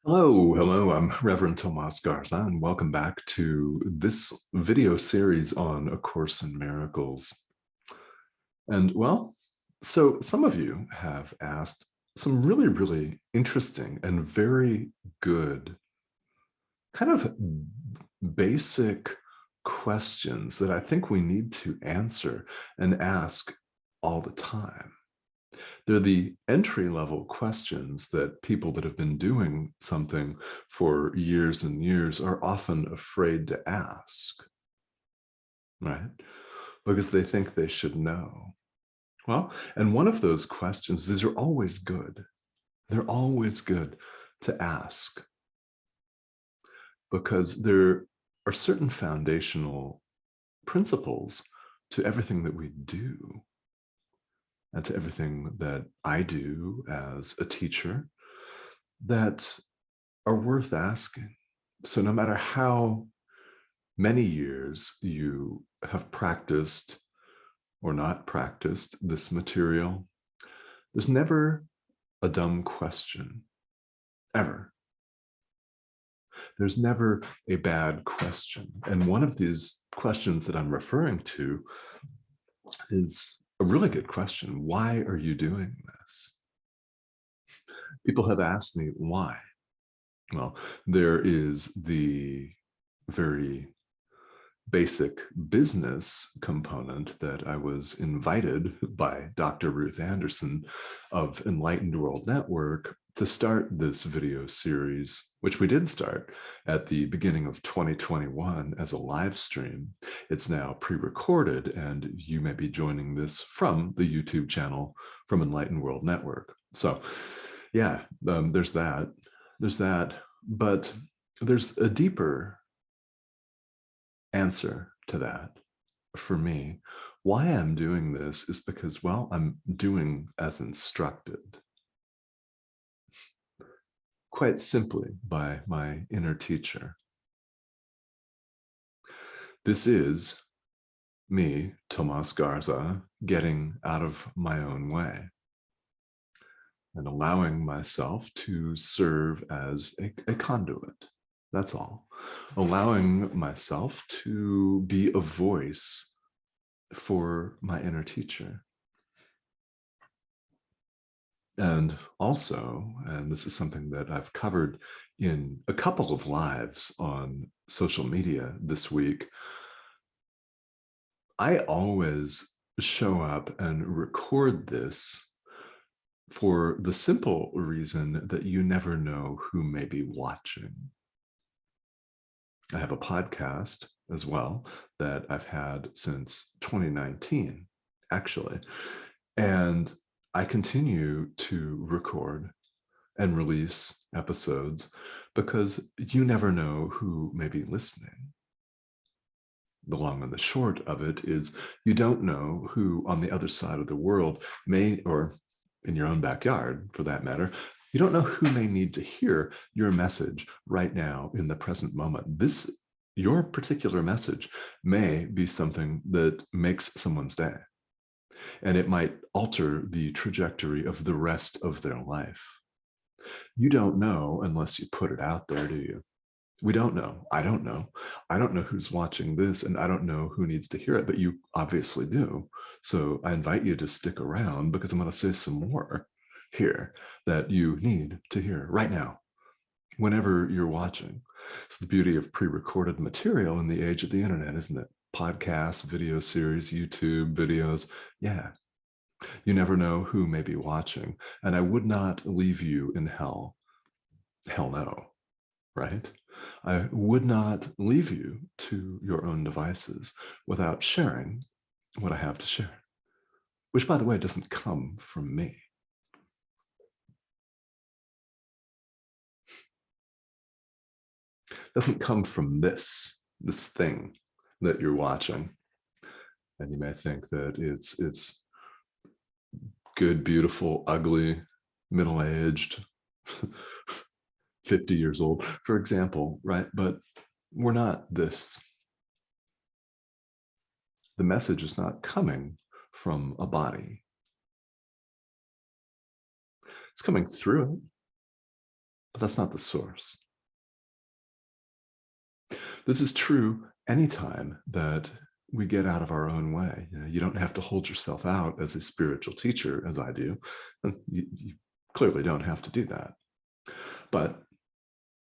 Hello, I'm Reverend Tomas Garza, and welcome back to this video series on A Course in Miracles. And well, so some of you have asked some really interesting and very good, kind of basic questions that I think we need to answer and ask all the time. They're the entry level questions that people that have been doing something for years and years are often afraid to ask, right? Because they think they should know. Well, and one of those questions, these are always good. They're always good to ask because there are certain foundational principles to everything that we do and to everything that I do as a teacher that are worth asking. So no matter how many years you have practiced or not practiced this material, there's never a dumb question, ever. There's never a bad question. And one of these questions that I'm referring to is a really good question. Why are you doing this? People have asked me why. Well, there is the very basic business component that I was invited by Dr. Ruth Anderson of Enlightened World Network to start this video series, which we did start at the beginning of 2021 as a live stream. It's now pre-recorded, and you may be joining this from the YouTube channel from Enlightened World Network. So yeah, there's that. There's that. But there's a deeper answer to that for me. Why I'm doing this is because, well, I'm doing as instructed, quite simply by my inner teacher. This is me, Tomas Garza, getting out of my own way and allowing myself to serve as a conduit. That's all. Allowing myself to be a voice for my inner teacher. And also, and this is something that I've covered in a couple of lives on social media this week, I always show up and record this for the simple reason that you never know who may be watching. I have a podcast as well that I've had since 2019, actually. And I continue to record and release episodes because you never know who may be listening. The long and the short of it is you don't know who on the other side of the world may, or in your own backyard for that matter, you don't know who may need to hear your message right now in the present moment. Your particular message may be something that makes someone's day, and it might alter the trajectory of the rest of their life. You don't know unless you put it out there, do you? We don't know. I don't know. I don't know who's watching this, and I don't know who needs to hear it, but you obviously do. So I invite you to stick around because I'm going to say some more here that you need to hear right now, whenever you're watching. It's the beauty of pre-recorded material in the age of the internet, isn't it? Podcasts, video series, YouTube videos. Yeah. You never know who may be watching. And I would not leave you in hell. Hell no, right? I would not leave you to your own devices without sharing what I have to share, which, by the way, doesn't come from me. It doesn't come from this thing that you're watching. And you may think that it's good, beautiful, ugly, middle-aged, 50 years old, for example, right? But we're not this. The message is not coming from a body. It's coming through it. but that's not the source. This is true anytime that we get out of our own way. You don't have to hold yourself out as a spiritual teacher, as I do. You clearly don't have to do that. But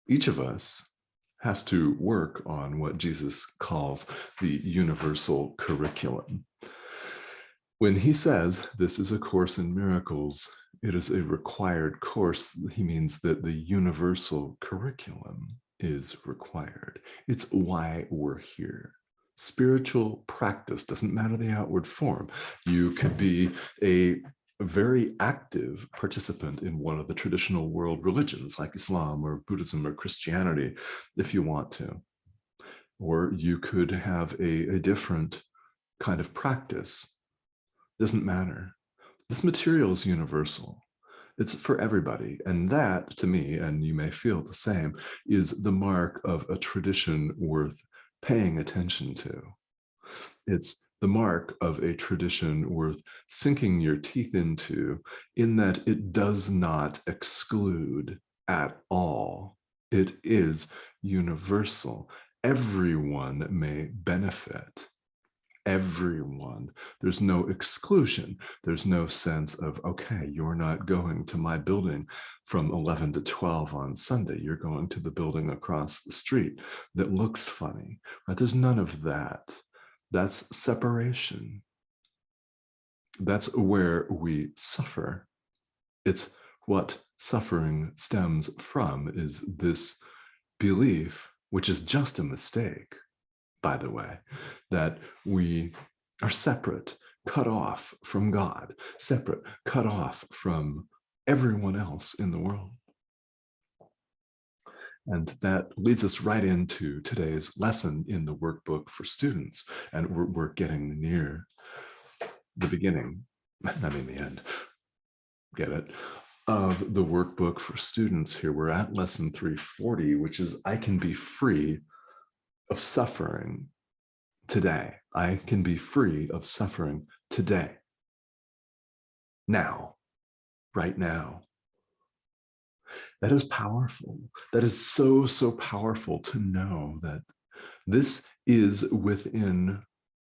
each of us has to work on what Jesus calls the universal curriculum. When he says this is a course in miracles, it is a required course. He means that the universal curriculum is required. It's why we're here. Spiritual practice doesn't matter the outward form. You could be a very active participant in one of the traditional world religions like Islam or Buddhism or Christianity if you want to. Or you could have a different kind of practice. Doesn't matter. This material is universal. It's for everybody. And that, to me, and you may feel the same, is the mark of a tradition worth paying attention to. It's the mark of a tradition worth sinking your teeth into, in that it does not exclude at all. It is universal. Everyone may benefit. Everyone. There's no exclusion. There's no sense of, okay, you're not going to my building from 11 to 12 on Sunday. You're going to the building across the street that looks funny. Right? There's none of that. That's separation. That's where we suffer. It's what suffering stems from, is this belief, which is just a mistake, by the way, that we are separate, cut off from God, separate, cut off from everyone else in the world. And that leads us right into today's lesson in the workbook for students. And we're getting near the beginning, I mean the end, get it, of the workbook for students here. We're at lesson 340, which is I can be free of suffering today. I can be free of suffering today. Now, right now. That is powerful. That is so, so powerful to know that this is within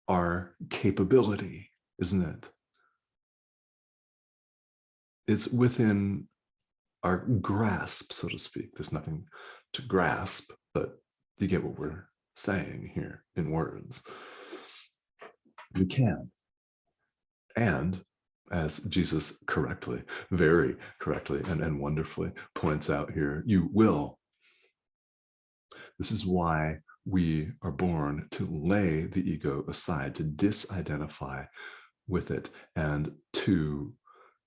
our capability, isn't it? It's within our grasp, so to speak. There's nothing to grasp, but you get what we're saying here in words. We can. And as Jesus correctly, very correctly and wonderfully points out here, you will. This is why we are born, to lay the ego aside, to disidentify with it, and to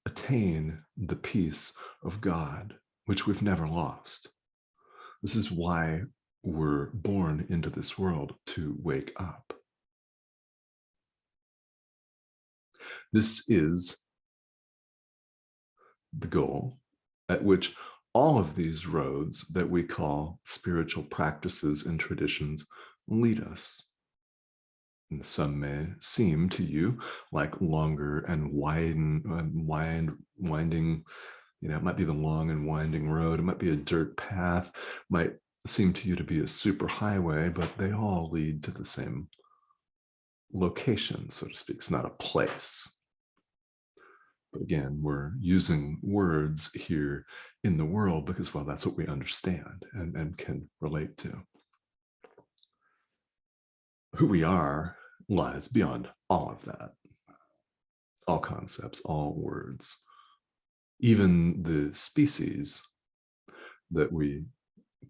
attain the peace of God, which we've never lost. This is why we're born into this world, to wake up. This is the goal at which all of these roads that we call spiritual practices and traditions lead us. And some may seem to you like longer and winding, it might be the long and winding road. It might be a dirt path, might seem to you to be a super highway, but they all lead to the same location, so to speak. It's not a place. But again, we're using words here in the world because, well, that's what we understand and can relate to. Who we are lies beyond all of that. All concepts, all words, even the species that we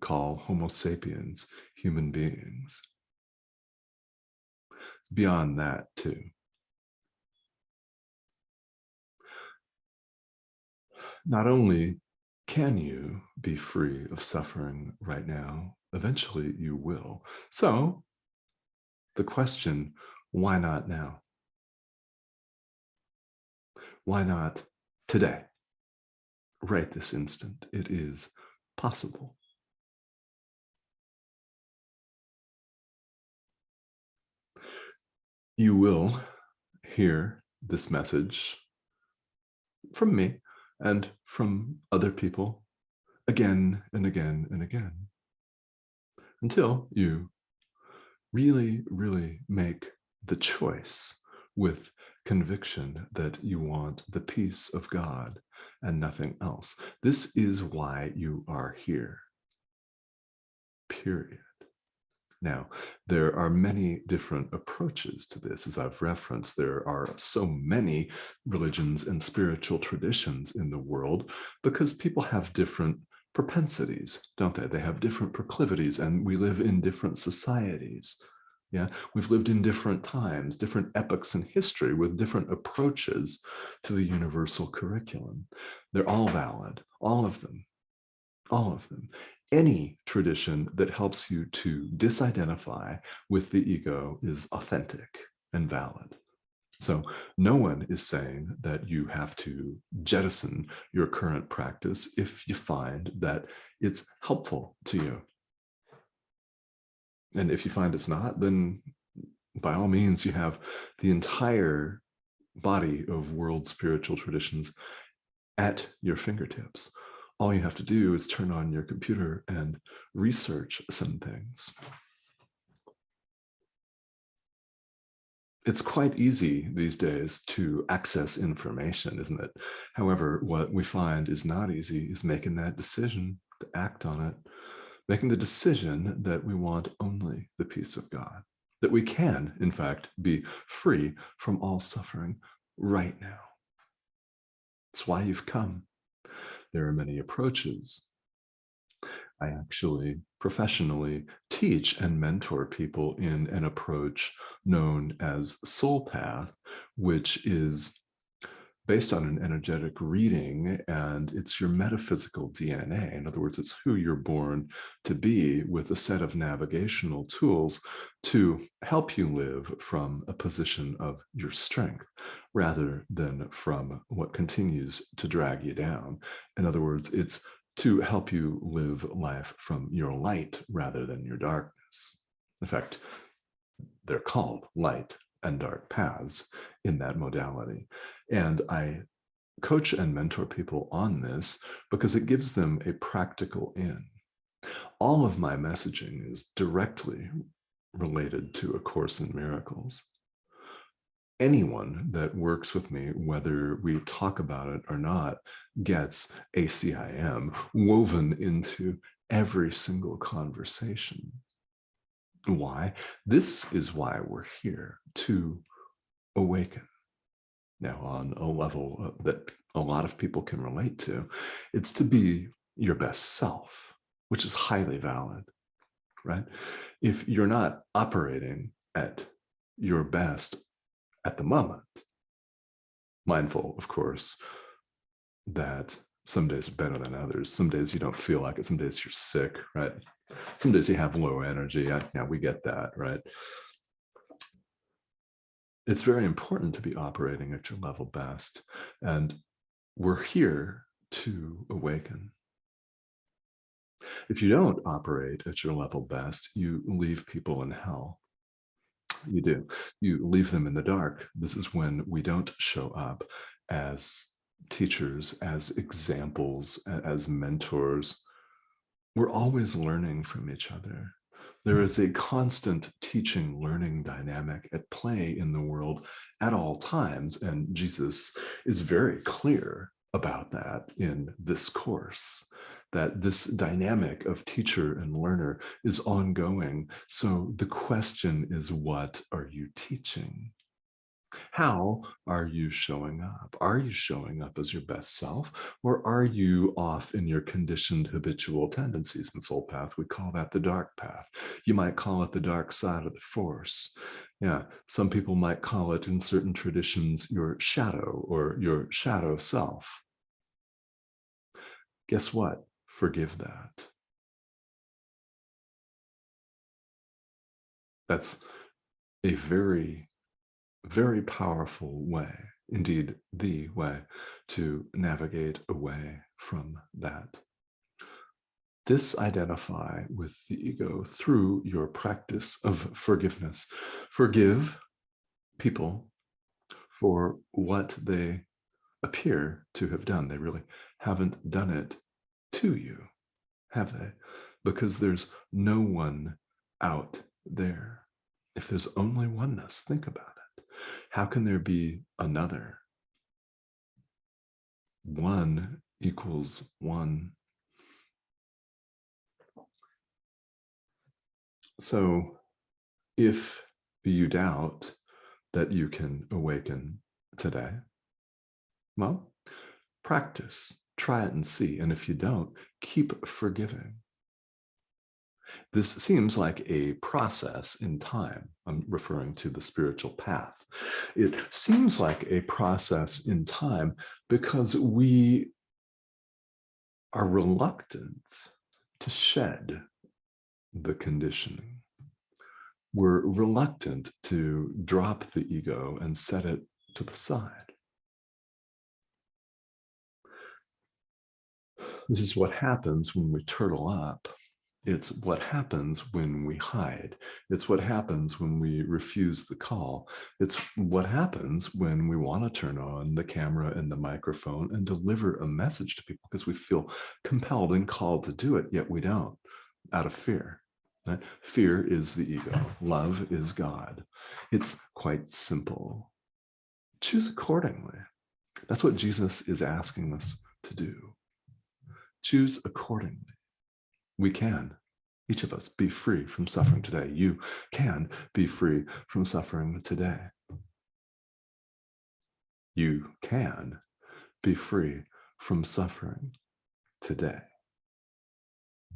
call Homo sapiens, human beings. It's beyond that too. Not only can you be free of suffering right now, eventually you will. So the question, why not now? Why not today? Right this instant. It is possible. You will hear this message from me and from other people again and again and again, until you really, really make the choice with conviction that you want the peace of God and nothing else. This is why you are here, period. Now, there are many different approaches to this. As I've referenced, there are so many religions and spiritual traditions in the world because people have different propensities, don't they? They have different proclivities, and we live in different societies. Yeah, we've lived in different times, different epochs in history with different approaches to the universal curriculum. They're all valid, all of them, all of them. Any tradition that helps you to disidentify with the ego is authentic and valid. So no one is saying that you have to jettison your current practice if you find that it's helpful to you. And if you find it's not, then by all means, you have the entire body of world spiritual traditions at your fingertips. All you have to do is turn on your computer and research some things. It's quite easy these days to access information, isn't it? However, what we find is not easy is making that decision to act on it, making the decision that we want only the peace of God, that we can, in fact, be free from all suffering right now. It's why you've come. There are many approaches. I actually professionally teach and mentor people in an approach known as Soul Path, which is based on an energetic reading, and it's your metaphysical DNA. In other words, it's who you're born to be, with a set of navigational tools to help you live from a position of your strength rather than from what continues to drag you down. In other words, it's to help you live life from your light rather than your darkness. In fact, they're called light and dark paths in that modality. And I coach and mentor people on this because it gives them a practical in. All of my messaging is directly related to A Course in Miracles. Anyone that works with me, whether we talk about it or not, gets ACIM woven into every single conversation. Why? This is why we're here, to awaken. Now, on a level that a lot of people can relate to, it's to be your best self, which is highly valid, right? If you're not operating at your best at the moment, mindful, of course, that some days are better than others. Some days you don't feel like it. Some days you're sick, right? Some days you have low energy. Yeah, we get that, right? It's very important to be operating at your level best. And we're here to awaken. If you don't operate at your level best, you leave people in hell. You do. You leave them in the dark. This is when we don't show up as teachers, as examples, as mentors. We're always learning from each other. There is a constant teaching learning dynamic at play in the world at all times. And Jesus is very clear about that in this course, that this dynamic of teacher and learner is ongoing. So the question is, what are you teaching? How are you showing up? Are you showing up as your best self, or are you off in your conditioned habitual tendencies? In Soul Path, we call that the dark path. You might call it the dark side of the force. Yeah, some people might call it, in certain traditions, your shadow or your shadow self. Guess what? Forgive that. That's a very, very powerful way, indeed the way, to navigate away from that. Disidentify with the ego through your practice of forgiveness. Forgive people for what they appear to have done. They really haven't done it to you. have they? Because there's no one out there. If there's only oneness, think about it. How can there be another? One equals one. So if you doubt that you can awaken today, well, practice, try it and see. And if you don't, keep forgiving. This seems like a process in time. I'm referring to the spiritual path. It seems like a process in time because we are reluctant to shed the conditioning. We're reluctant to drop the ego and set it to the side. This is what happens when we turtle up. It's what happens when we hide. It's what happens when we refuse the call. It's what happens when we want to turn on the camera and the microphone and deliver a message to people because we feel compelled and called to do it, yet we don't, out of fear. Right? Fear is the ego. Love is God. It's quite simple. Choose accordingly. That's what Jesus is asking us to do. Choose accordingly. We can, each of us, be free from suffering today. You can be free from suffering today. You can be free from suffering today.